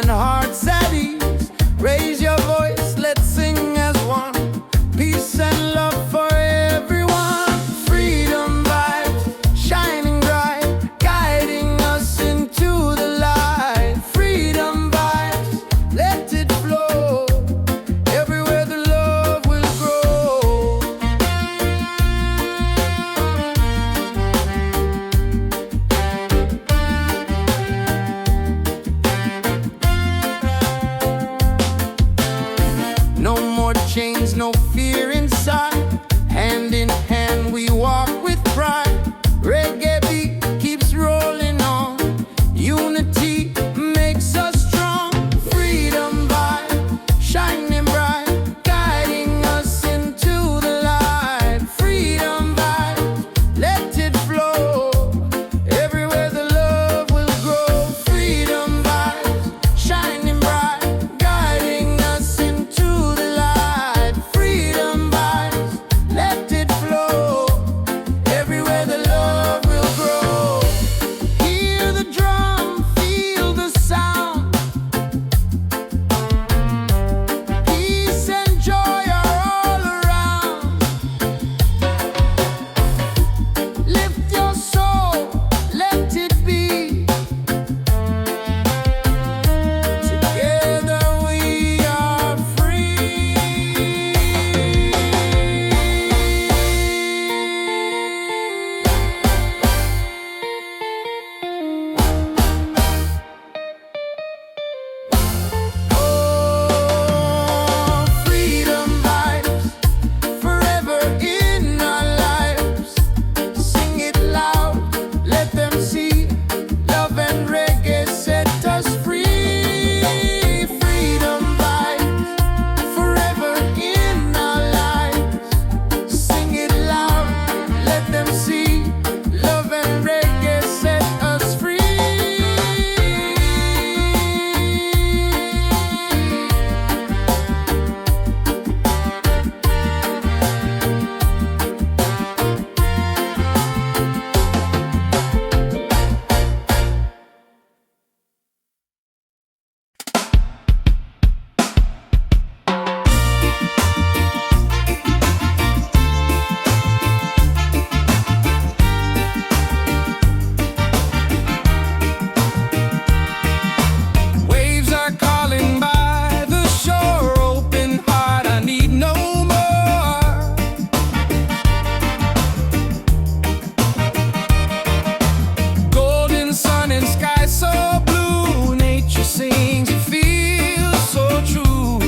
and hearts at ease. Raise your voice, let's sing as one. Peace and love for everyone. Freedom vibes, shining bright, guiding us into the light. Freedom vibes, let it flow. Everywhere the love will grow. No more chains, no fear inside. Hand in hand we walk with pride. Reggae beat keeps rolling on. Unity makes us strong. Freedom vibe, shining bright, guiding us into the light. Freedom vibe, let it flow. Everywhere the love will grow. Freedom vibes, shining bright, guiding us into the light. Freedom vibes, let it flow. Everywhere the love will grow. Hear the drum, feel the sound. Peace and joy are all around. Lift your soul, let it be. Together we are free. Oh, freedom vibes, forever in our lives. Sing it loud, let them see. Love and reggae set us free. Freedom vibes, forever in our lives. Sing it loud, let them see. Love and reggae set us free. Waves are calling by the shore. Open heart, I need no more. Golden sun and sky so blue. Nature sings, it feels so true.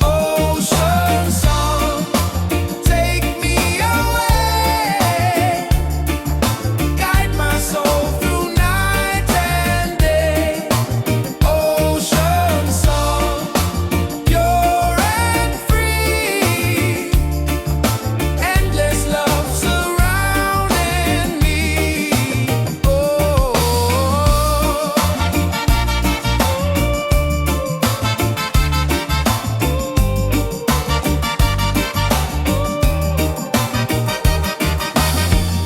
Ocean song, take me away. Guide my soul through night and day. Ocean song, pure and free. Endless love surrounding me. Oh.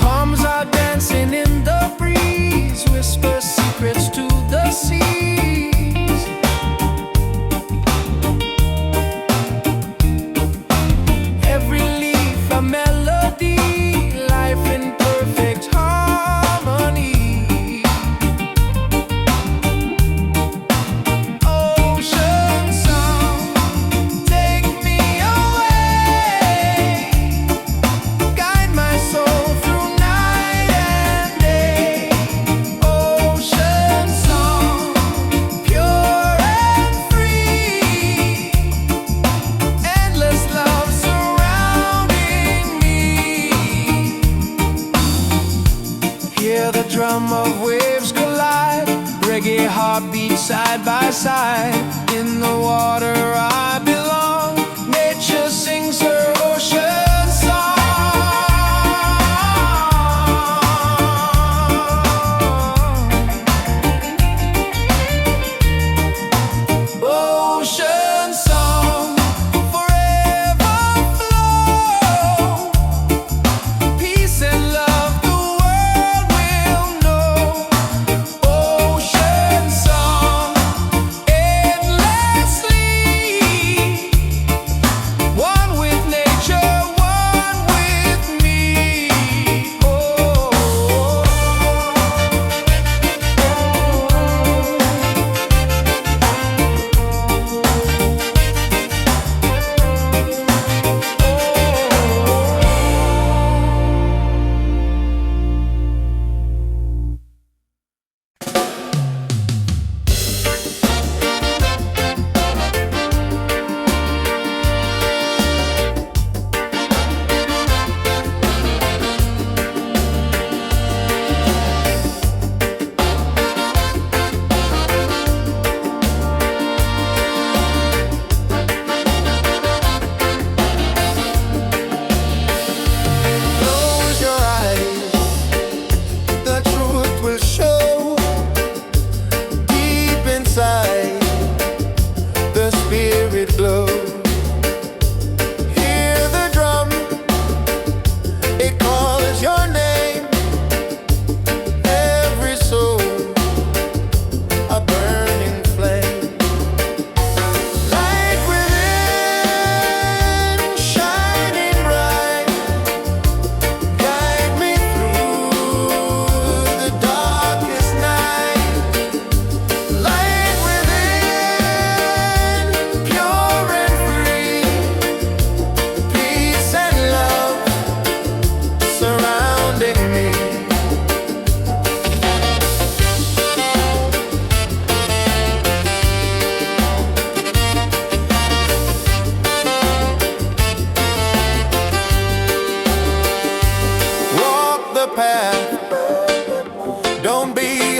Palms are dancing in the breeze. Whisper secrets to the seas. Every leaf a melody. Life in perfect harmony. Ocean song, take me away. Guide my soul through night and day. Ocean song, pure and free. Endless love surrounding me. Hear the drum of waves collide. Reggae heartbeat side by side. In the water I belong. Nature sings her ocean song. Ocean song, forever flow. Peace and love the world will know.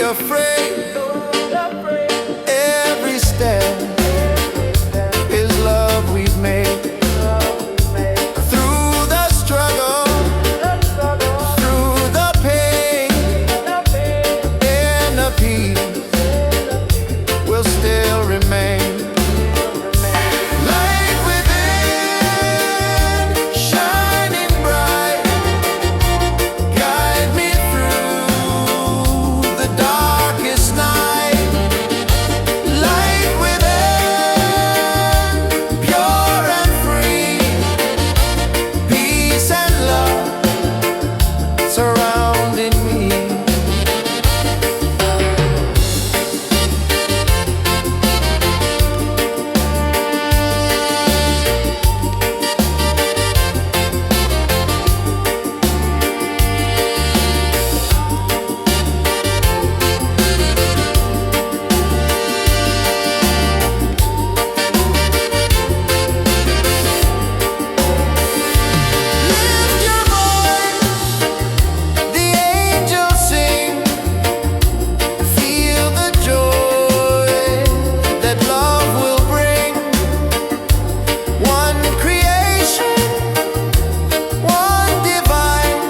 afraid. Every step is love we've made. Through the struggle, through the pain, and the peace will still remain. Light within, shining bright, guide me through the darkest night. Light within, pure and free, peace and love surrounding me. Lift your voice, the angels sing. Feel the joy that love will bring. One creation, one divine.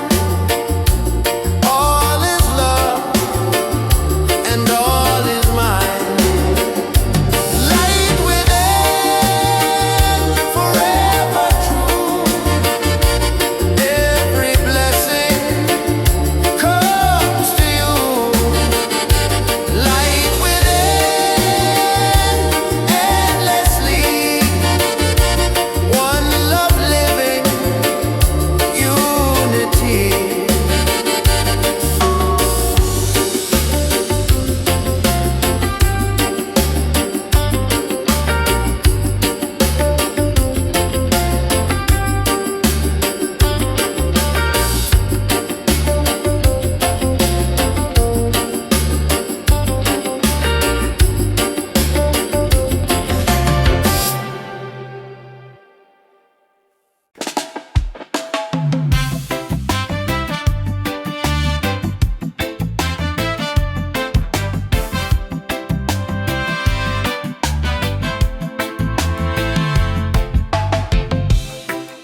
All is love and all is mine. Light within, forever true. Every blessing comes to you. Light within, endlessly. One love living, unity.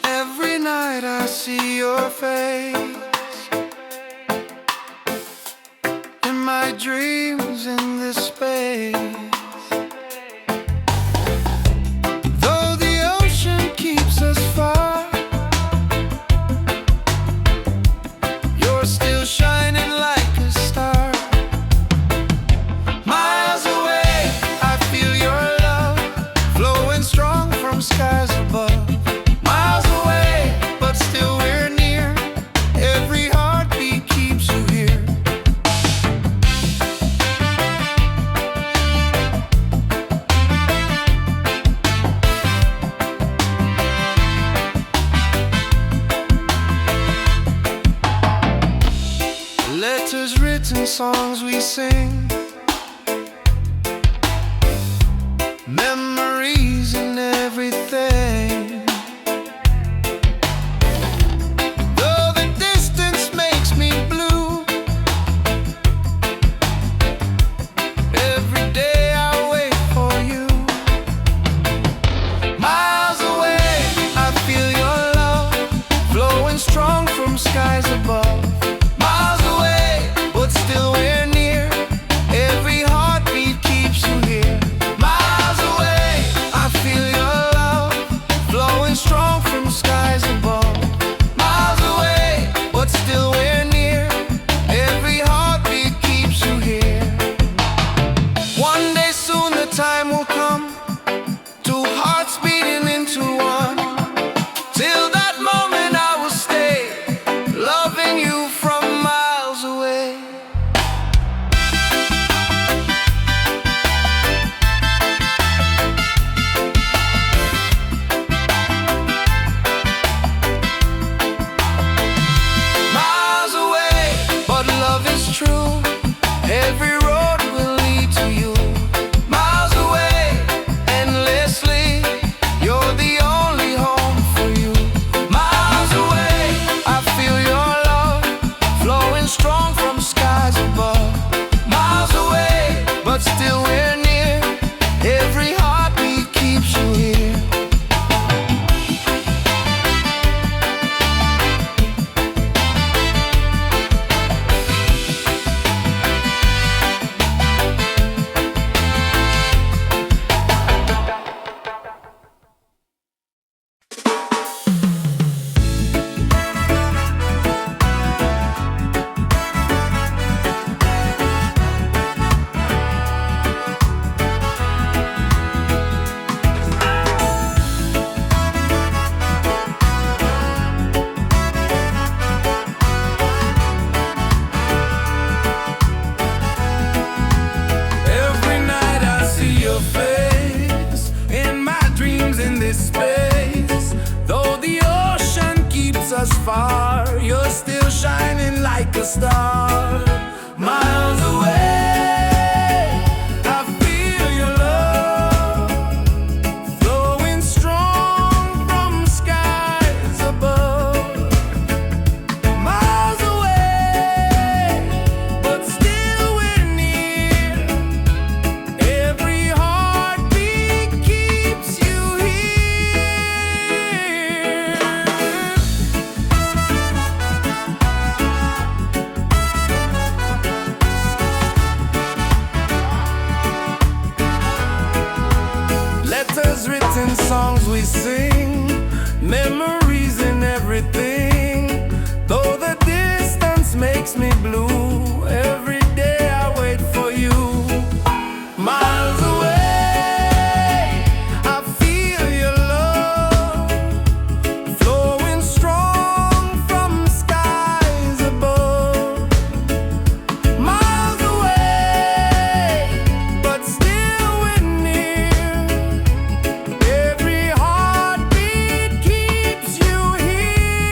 Every night I see your face in my dreams in this space. Though the ocean keeps us far, you're still shining like a star. Miles away, I feel your love flowing strong from skies above. Miles away, but still we're near. Every heartbeat keeps you here. Letters written, songs we sing, memories and everything. Though the distance makes me blue, every day I wait for you. Miles away, I feel your love flowing strong from skies above. Miles away, but still we're near. Every heartbeat keeps you here. Miles away, far, you're still shining like a star. Miles away, I feel your love flowing strong from skies above. Miles away, but still we're near. Every heartbeat keeps you here. Letters written, songs we sing, memories in everything. Though the distance makes me blue, every day I wait for you. Miles away, I feel your love flowing strong from skies above. Miles away, but still we're near. Every heartbeat keeps you here.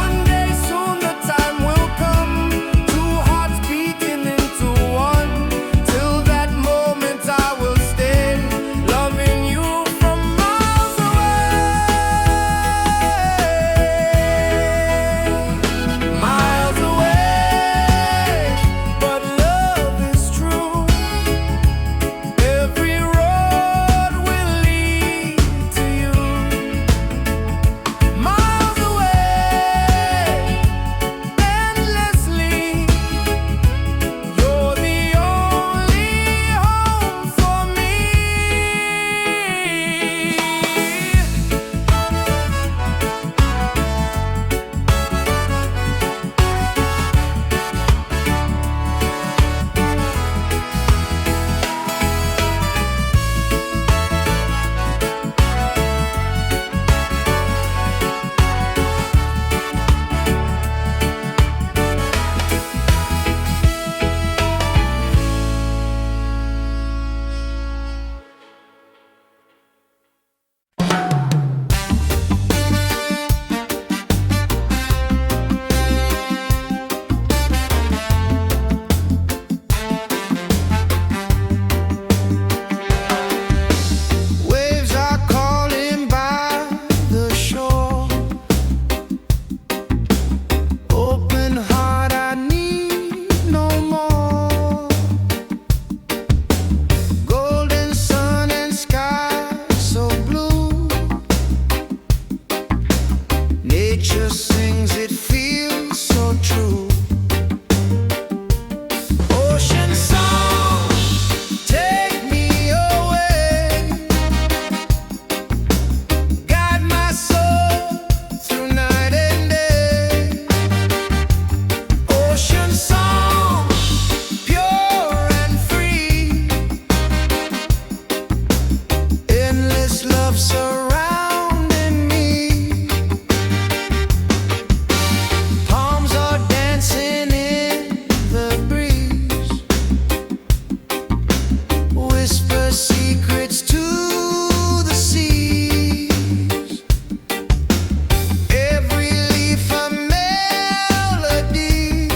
One day soon the time will come, two hearts beating into one. Till that moment I will stay, loving you from miles away. Miles away, but love is true. Every road will lead to you. Miles away, endlessly. You're the only home for me. Waves are calling by the shore. Open heart, I need no more. Golden sun and sky so blue. Nature sings, it feels so true. Ocean song, take me away. Guide my soul through night and day. Ocean song, pure and free. Endless love surrounding me. Palms are dancing in the breeze. Whisper secrets to the seas. Every leaf a melody.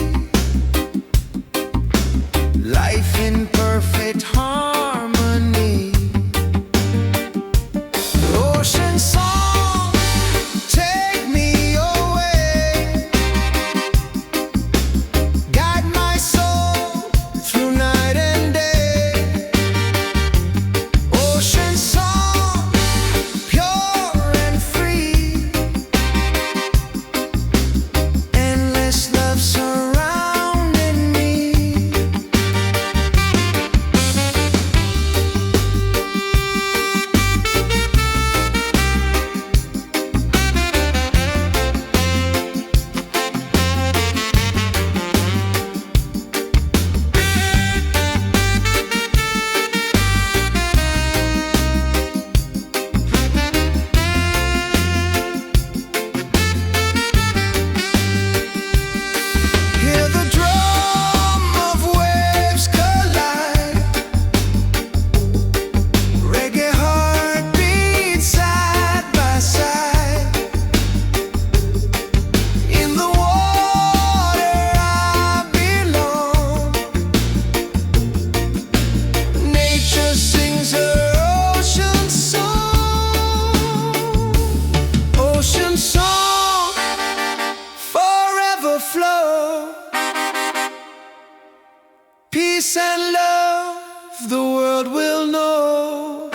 peace and love the world will know.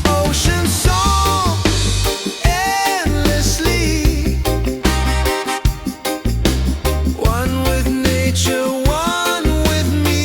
Ocean song endlessly, one with nature, one with me.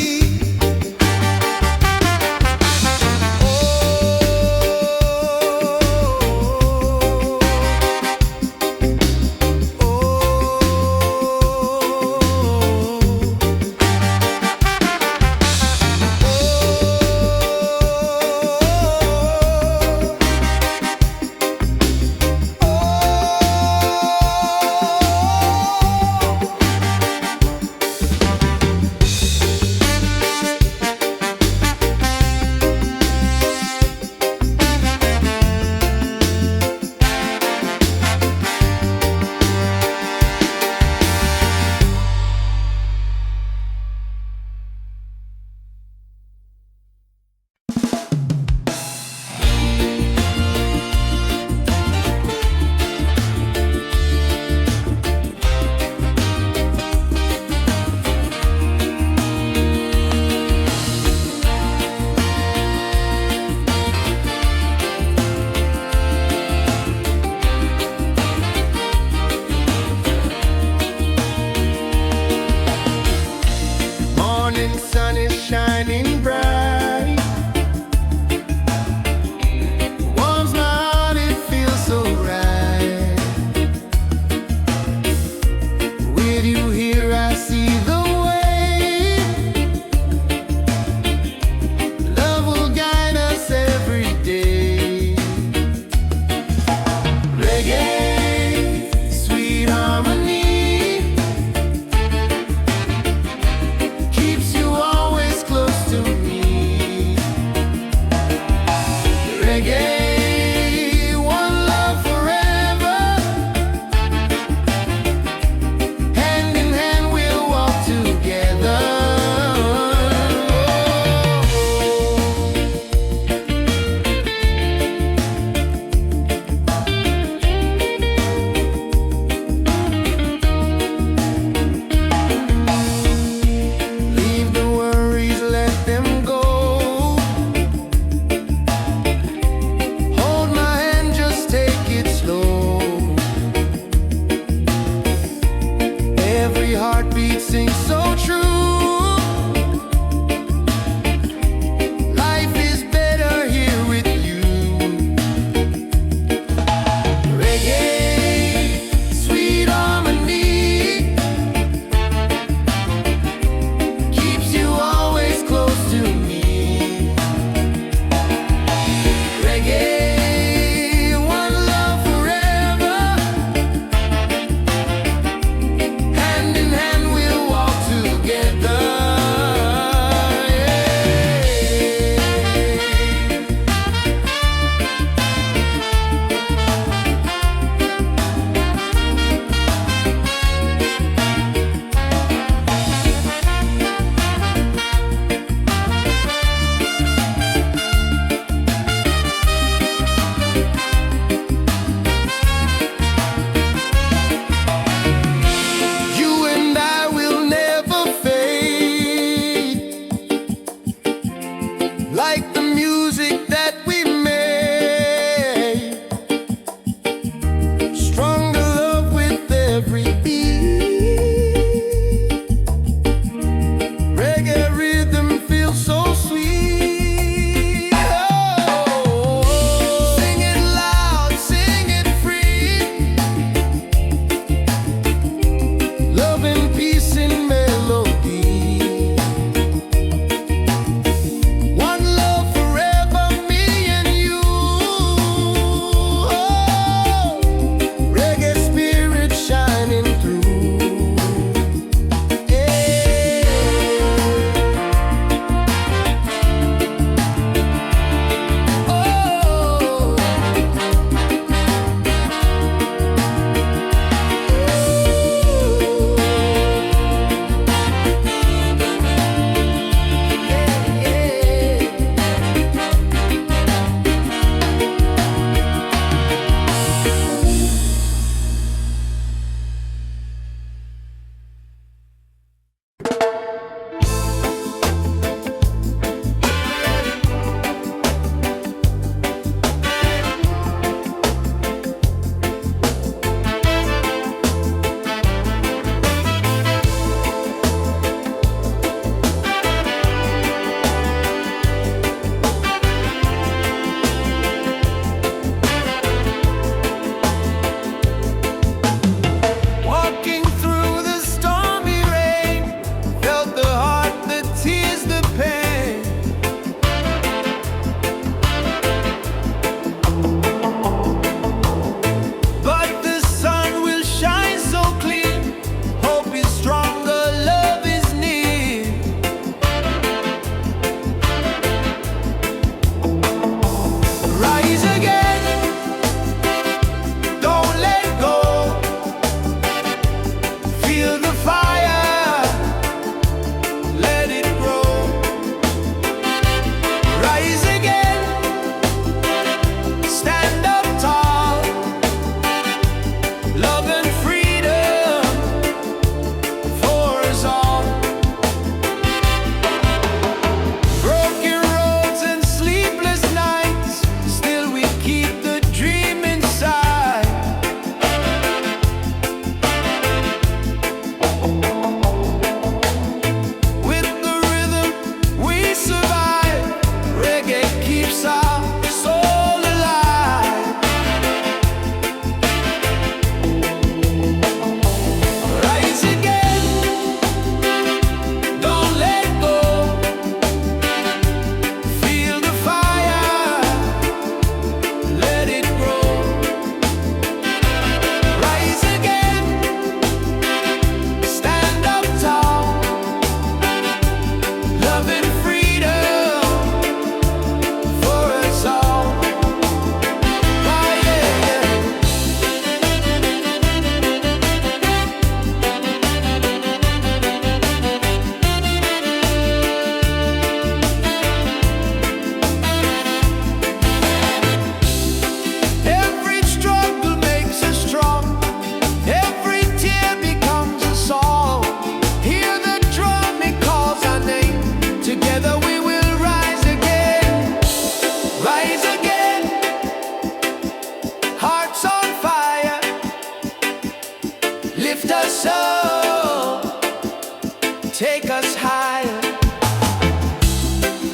take us higher.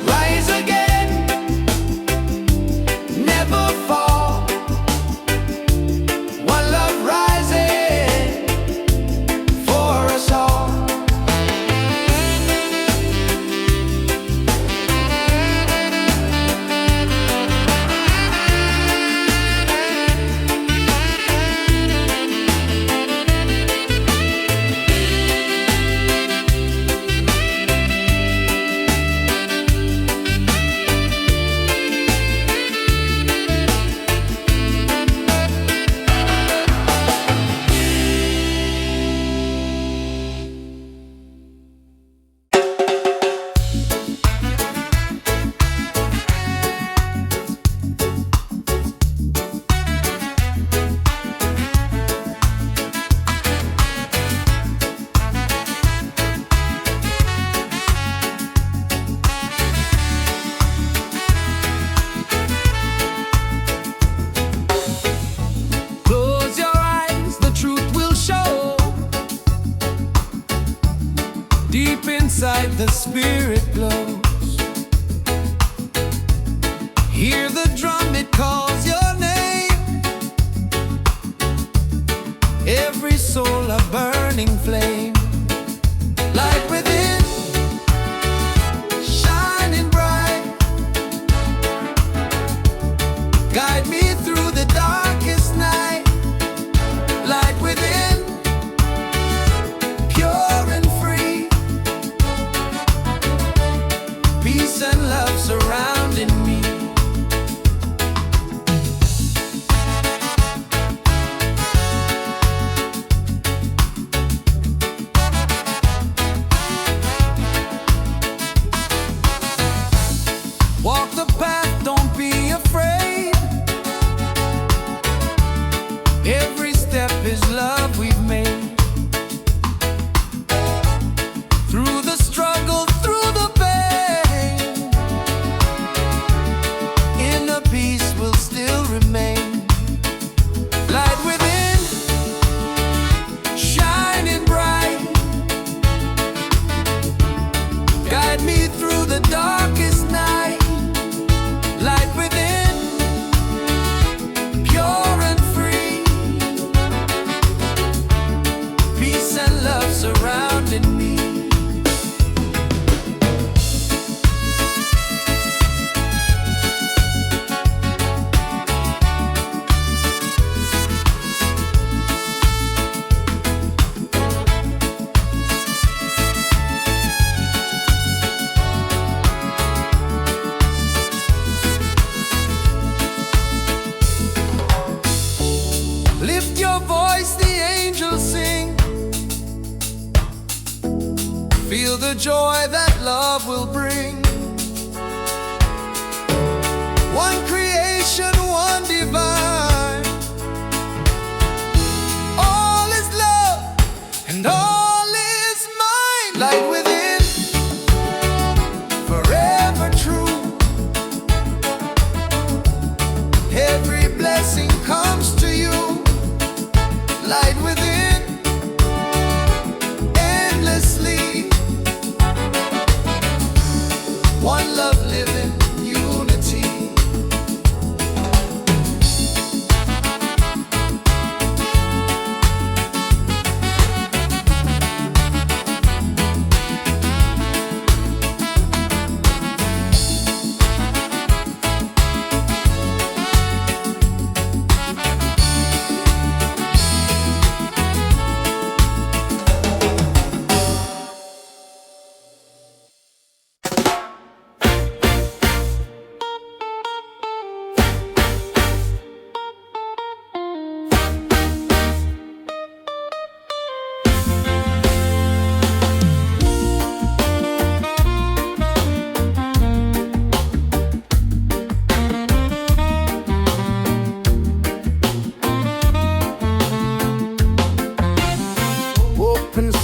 Rise again, never fall. One love rising for us all. Deep inside the spirit glows. Hear the drum, it calls your name. Every soul a burning flame. Light within, shining bright. Guide me through the darkest night. Light within, pure and free. Peace and love surrounding me. Walk the path, don't be afraid. Every step is love we've made. Through the struggle, through the pain, inner peace will still remain. Light within, shining bright. Guide me through the darkest night. Light within, pure and free. Peace and love surrounding me. Lift your voice, the angels sing. Feel the joy that love will bring. One creation, one divine. All is love and all is mine. Light within, forever true. Every blessing comes to you. Light within, endlessly. One love living, unity.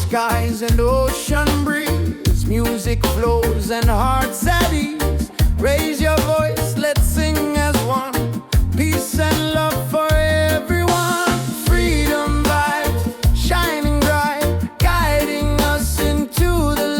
Skies and ocean breeze, music flows and hearts at ease. Raise your voice, let's sing as one. Peace and love for everyone. Freedom vibes, shining bright, guiding us into the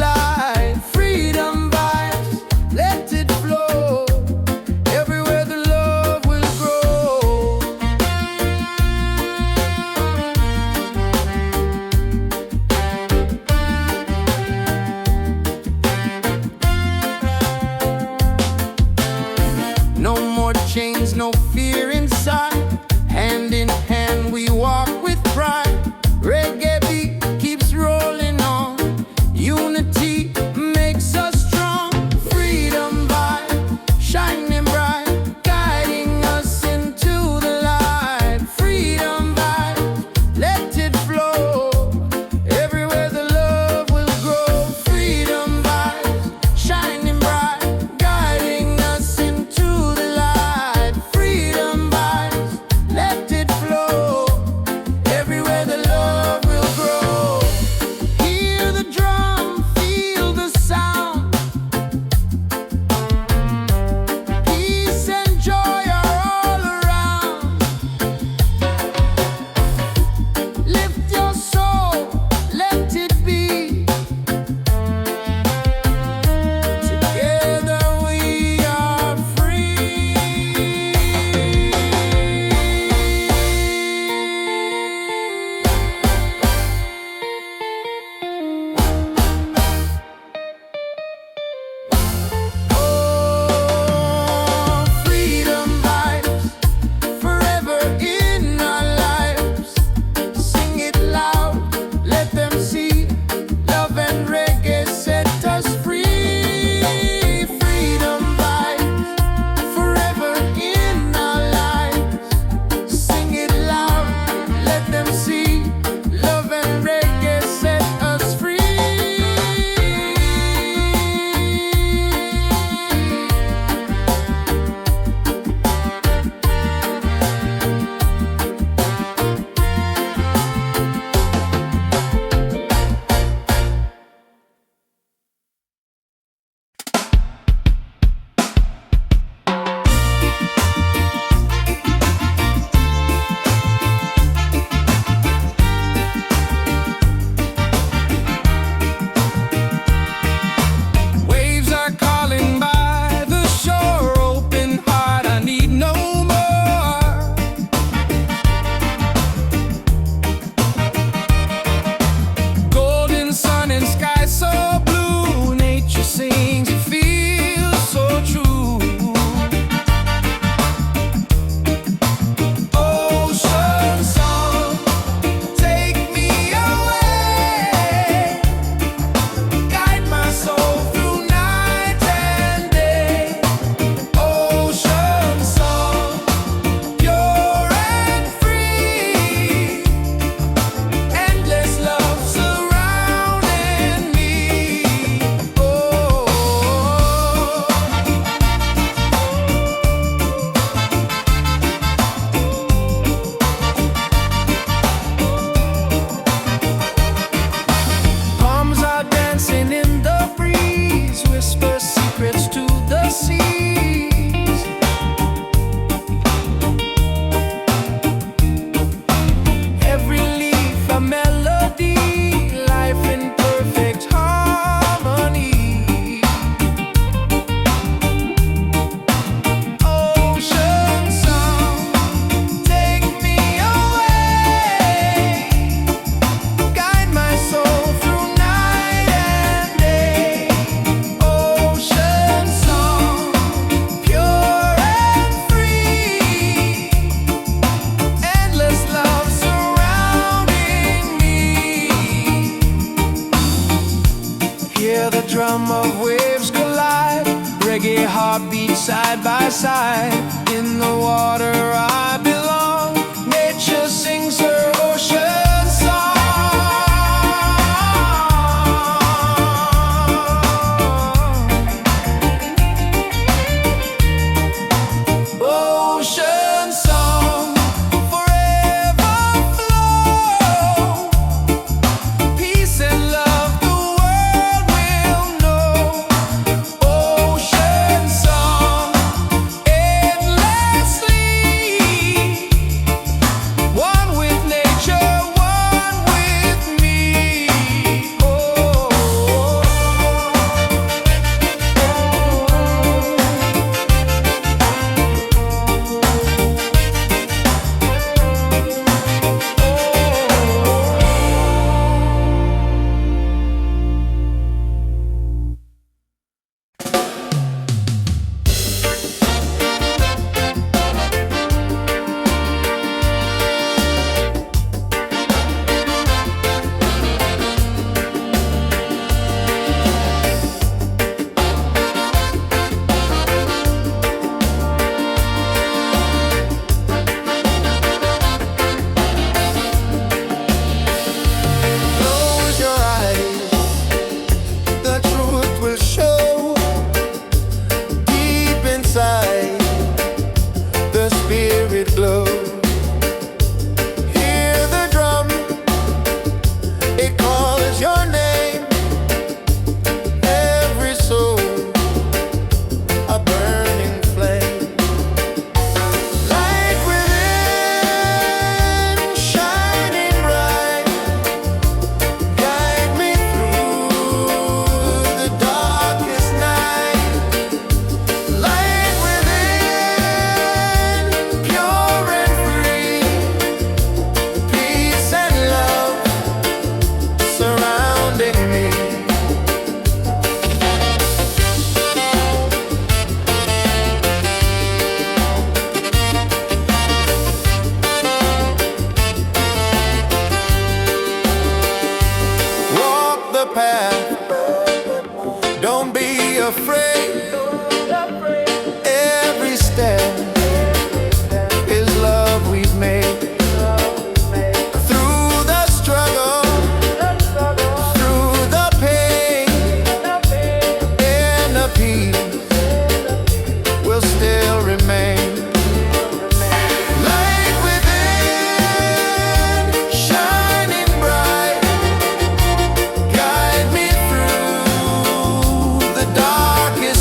Hear the drum of waves collide, reggae heartbeat side by side. In the water I belong, nature sings her ocean song. Ocean song, forever flow. Peace and love the world will know. Ocean song, endlessly. One with nature, one with me. Close your eyes, the truth will show. Deep inside, the spirit glows. Hear the drum, it calls your name. Every soul, a burning flame. Light within, shining bright. Guide me through the darkest night. Light within, pure and free. Peace and love surrounding me. Walk the path, don't be afraid. Every step is love we've made. Through the struggle, through the pain, inner peace will still remain. Light within, shining bright. Guide me through the darkest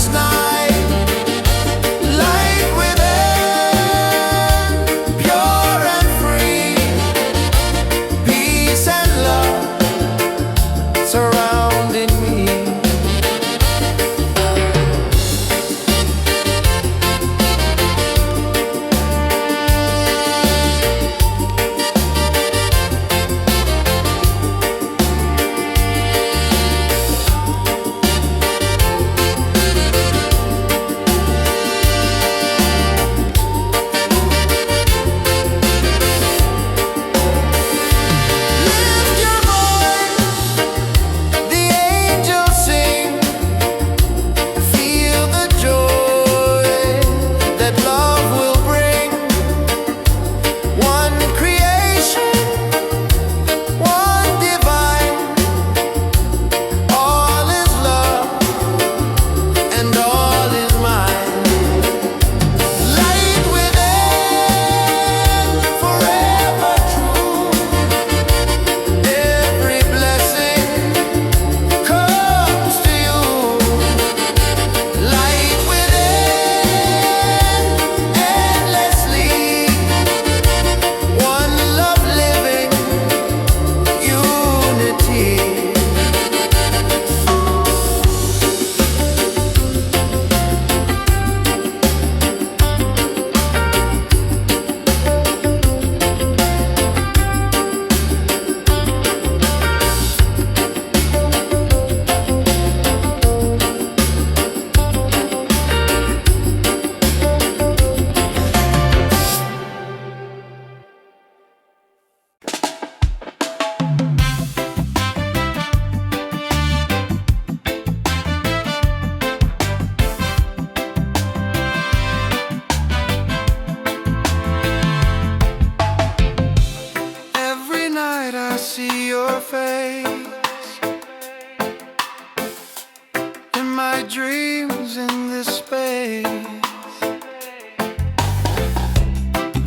my dreams in this space.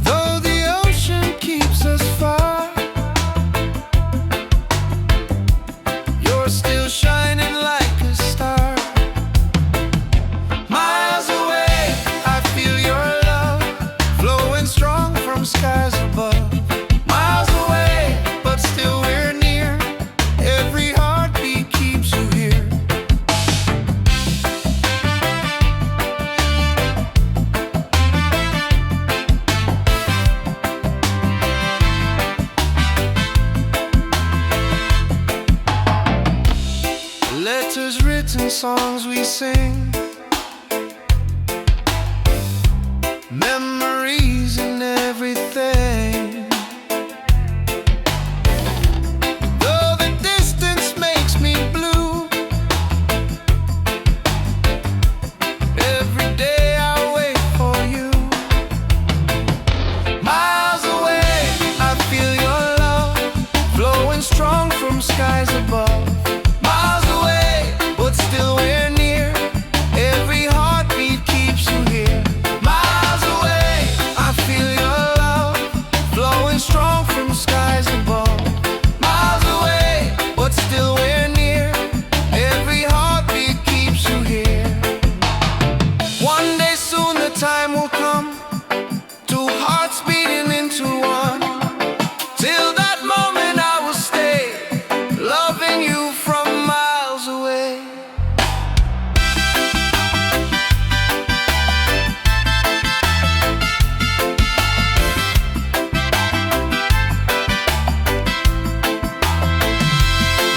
Though the ocean keeps us far, you're still shining like a star. Miles away, I feel your love flowing strong from skies above. Miles away, but still we're near. Every heartbeat keeps you here. Letters written, songs we sing, memories and everything. Though the distance makes me blue, every day I wait for you. Miles away, I feel your love flowing strong from skies above. Miles away, but still we're near. Every heartbeat keeps you here. Miles away, I feel your love flowing strong from skies above. Miles away, but still we're near. Every heartbeat keeps you here. One day soon the time will come, two hearts beating into one. Till that moment I will stay, loving you from miles away.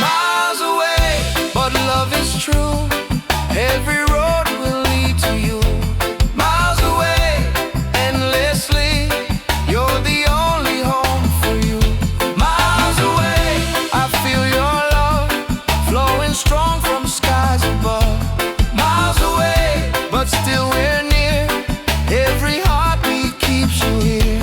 Miles away, but love is true. Every road will lead to you. Miles away, endlessly, you're the only home for you. Miles away, I feel your love flowing strong from skies above. Miles away, but still we're near. Every heartbeat keeps you here.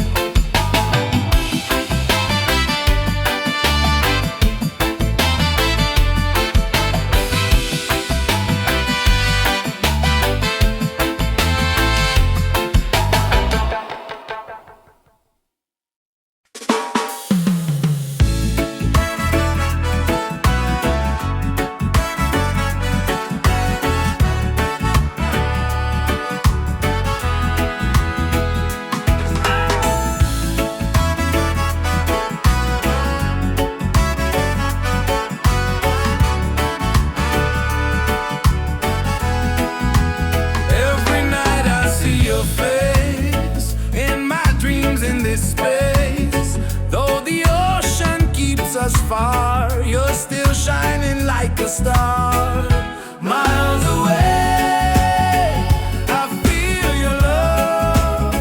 Every night I see your face in my dreams in this space. Though the ocean keeps us far, you're still shining like a star. Miles away, I feel your love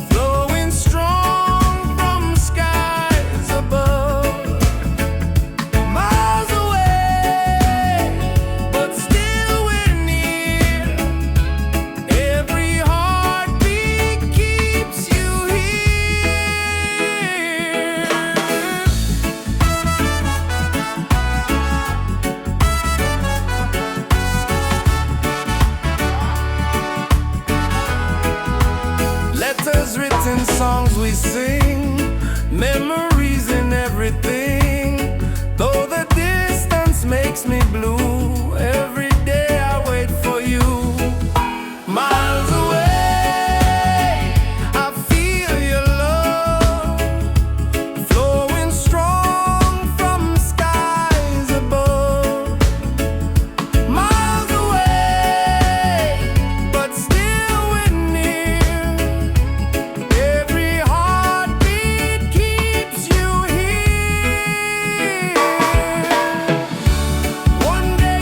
flowing strong from skies above. Miles away, but still we're near. Every heartbeat keeps you here. Letters written, songs we sing, memories and everything. Though the distance makes me blue, every day I wait for you. Miles away, I feel your love flowing strong from skies above. Miles away, but still we're near. Every heartbeat keeps you here. One day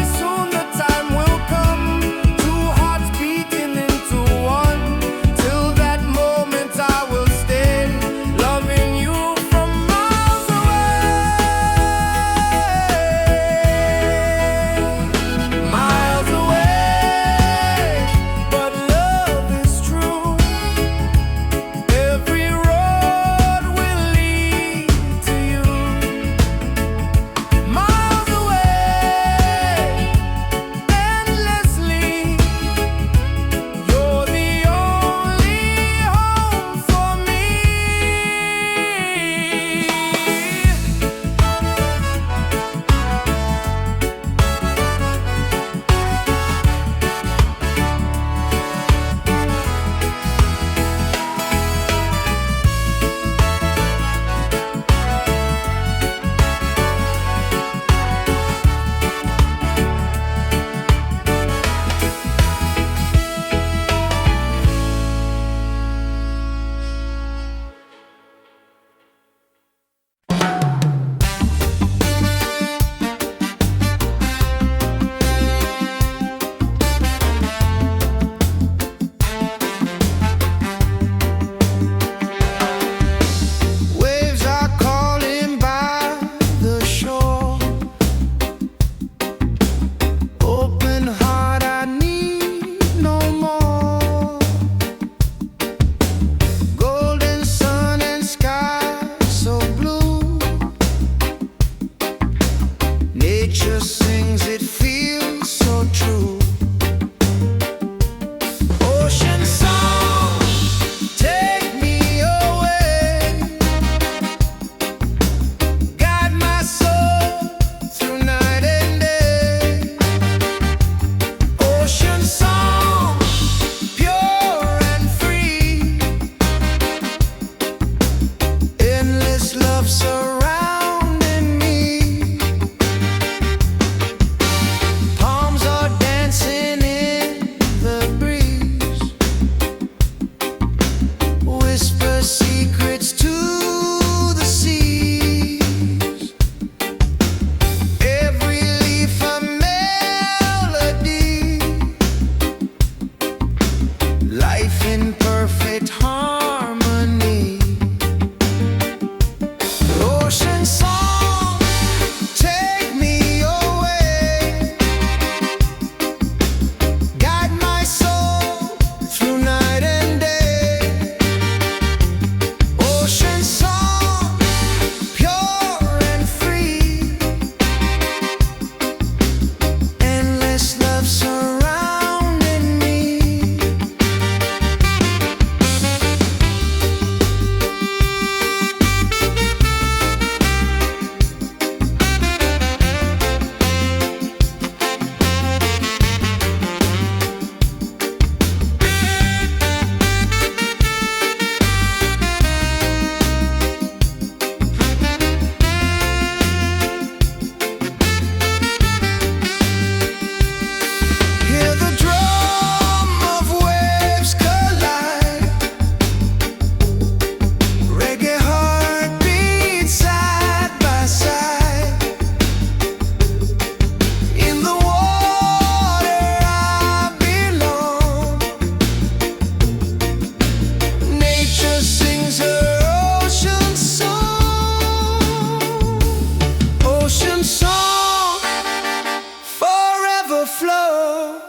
overflow.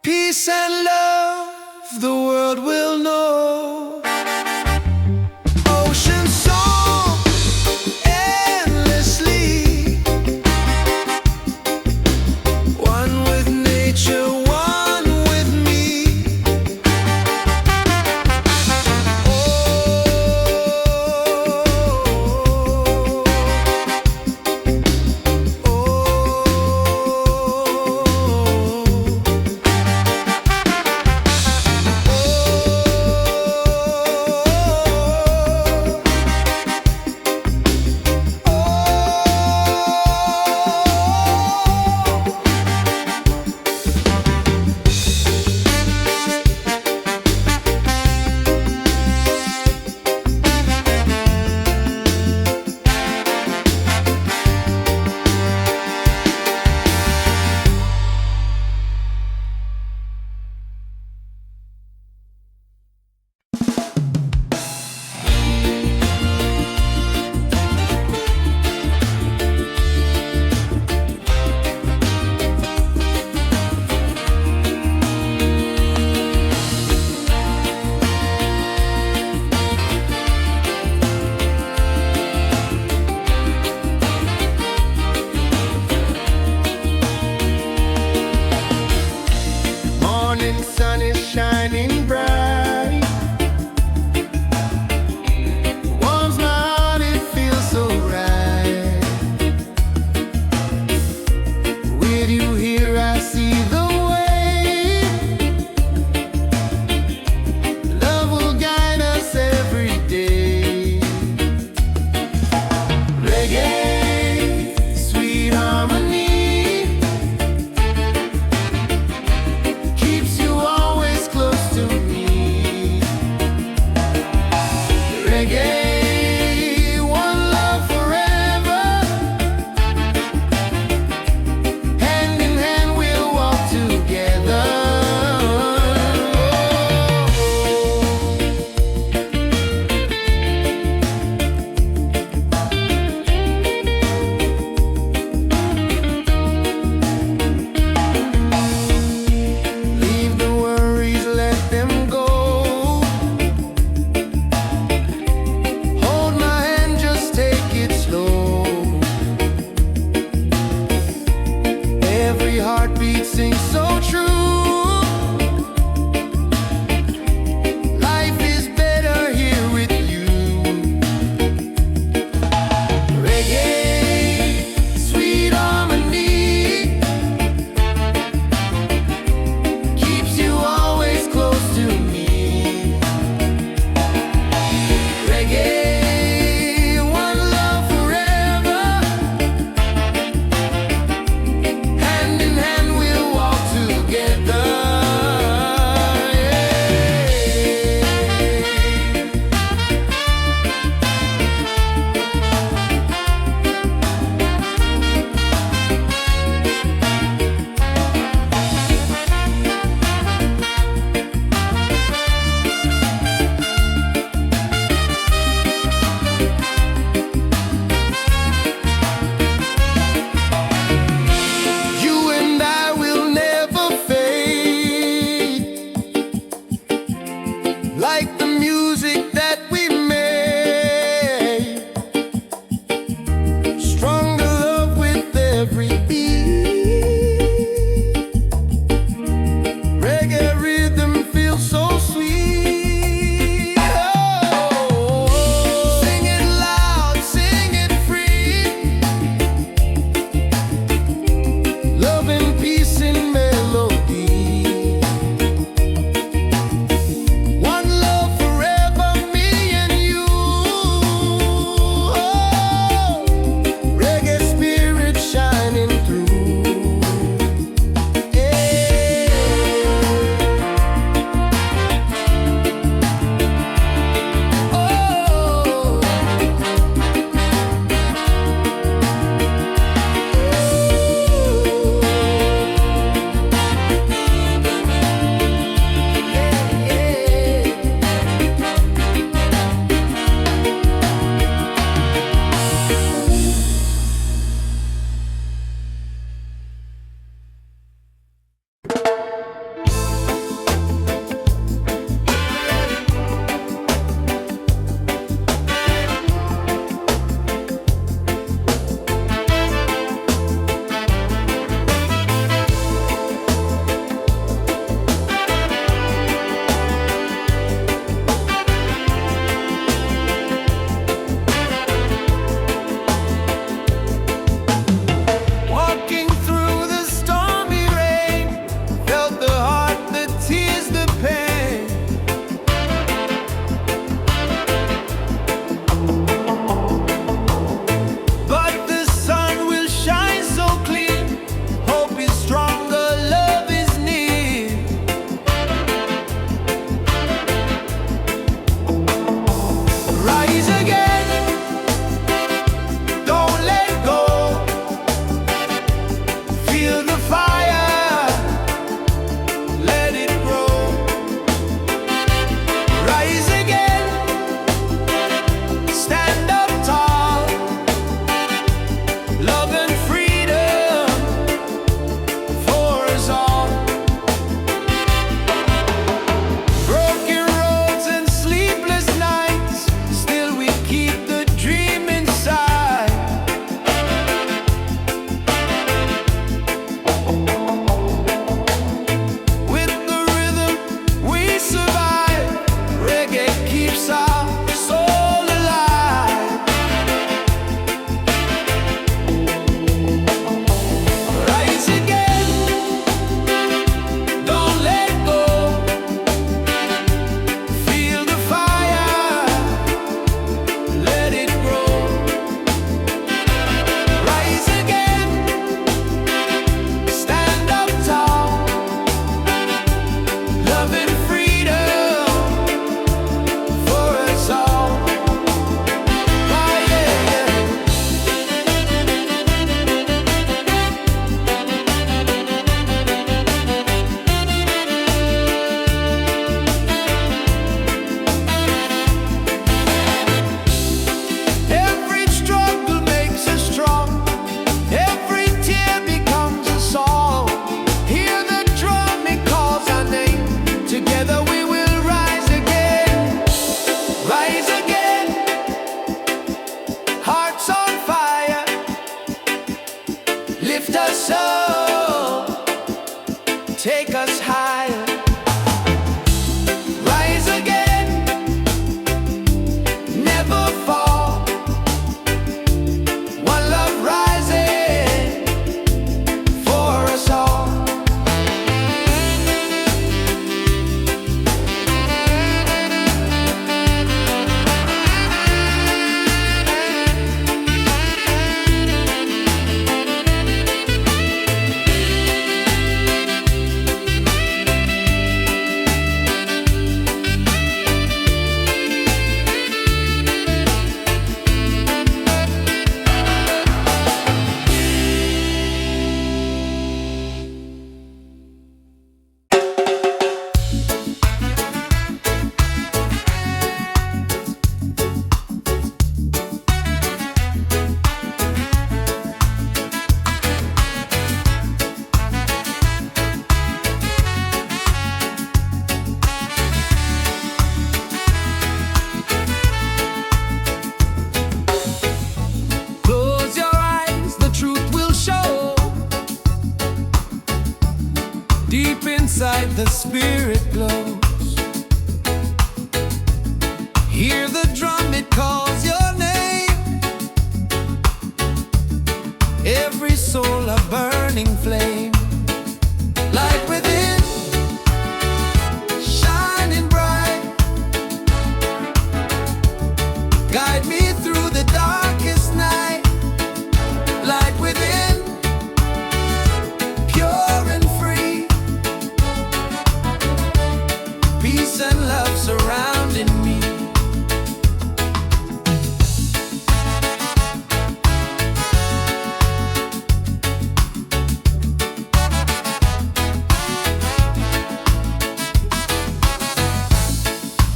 Peace and love, the world will know. Ocean song, endlessly, one with nature, one with me. Morning sun is shining bright, warms my heart, it feels so right. With you here I see the way. Love will guide us every day. Reggae, sweet harmony, keeps you always close to Feel the fire, let it grow. Rise again, stand up tall. Love and freedom for us all. Broken roads and sleepless nights, still we keep the dream inside. With the rhythm we survive. Reggae keeps our soul alive. Rise again, don't let go. Feel the fire, let it grow. Rise again, stand up tall. Love and freedom for us all. Oh, yeah. Every struggle makes us strong. Every tear becomes a song. Hear the drum, it calls our name. Together we will rise again. Rise again. Hearts on fire. Lift us up. Take us higher. Rise again. Never fall. One love rising for us all. Close your eyes, the truth will show. Deep inside the spirit glows. Hear the drum, it calls your name. Every soul a burning flame. Light within, shining bright. Guide me through the darkest night. Light within, pure and free. Peace and love surrounding me.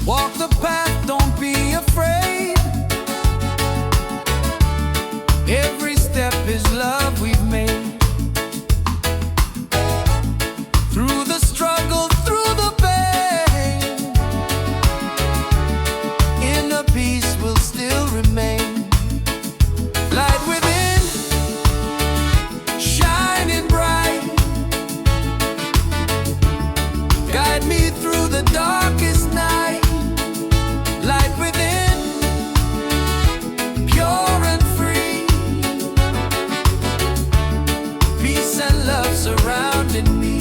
Walk the path, don't be afraid. Every step is love we've made. Through the struggle, through the pain, inner peace will still remain. Light within, shining bright. Guide me through the darkest night. Light within, pure and free. Peace and love surrounding me.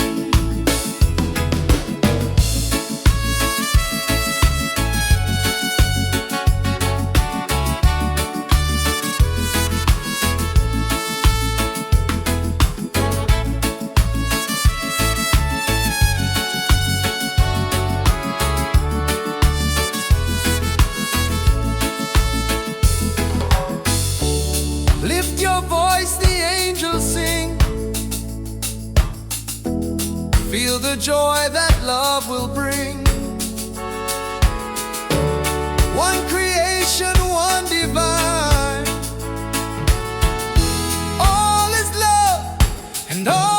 Lift your voice, the angels sing. the joy that love will bring. One creation, one divine. All is love and all